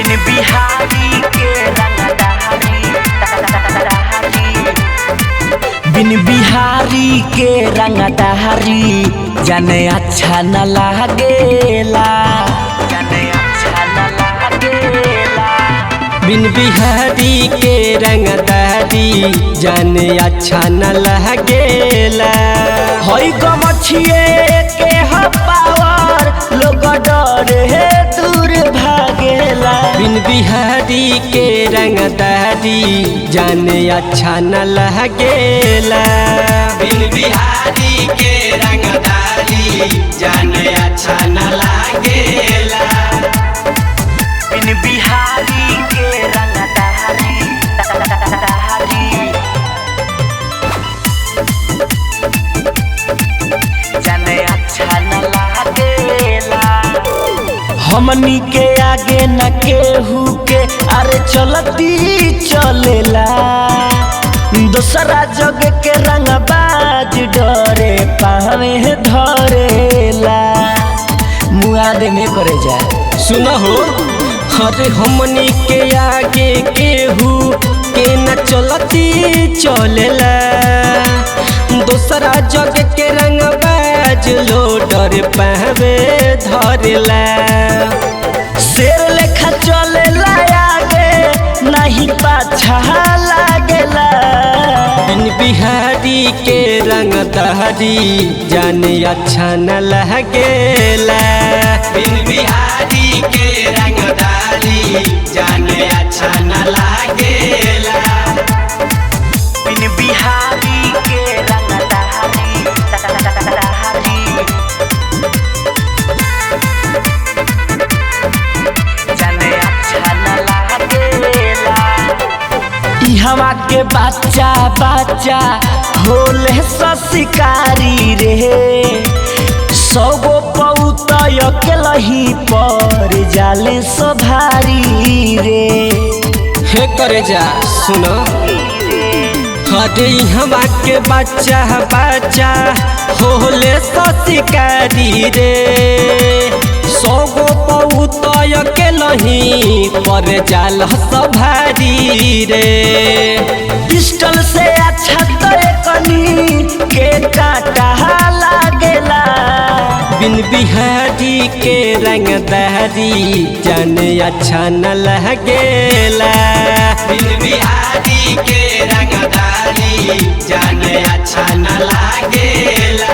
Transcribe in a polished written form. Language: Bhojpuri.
बिन बिहारी के रंगदारी बिन बिहारी के रंगदारी जाने अच्छा न लागेला बिन बिहारी के रंगदारी जाने अच्छा न लगेला। हई गमछिए के पावर लोग डरे दूर भागेला। बिन बिहारी के रंगदारी जाने अच्छा न लगेला। बिन बिहारी के रंगदारी जाने अच्छा न लागेला। बिन बिहारी के रंगदारी जाने अच्छा न लागेला। हमनी के आगे न केहू के अरे चलती चलेला। दूसरा जग के रंगबाज डरे पावे धरेला। मुआदे में करे जाए सुना हो अरे हमनी के आगे केहू के न चलती चलेला। दूसरा जग के रंगबाज लो डर पावे धरेला। शेर लेखा चलेला आगे नहीं पाछा लागेला। बिन बिहारी के रंगदारी जाने अच्छा न लगेला। बिन बिहारी के रंगदारी जाने अच्छा न लागेला। बिन बिहारी के रंगदारी जाने अच्छा न लागेला। इहवा के बच्चा बच्चा होले शिकारी रे। 100 गो पौतय के लही पर जाले सभारी रे। हे करे जा सुनो अरे हवा के बच्चा बच्चा होले शिकारी रे। 100 गो पौतय के लही पर जाल सभारी रे। पिस्टल से अच्छा तो कनी के काटा लागेला। बिन बिहारी के रंगदारी जाने अच्छा न लगेला। बिन बिहारी के रंगदारी जाने अच्छा न लागेला।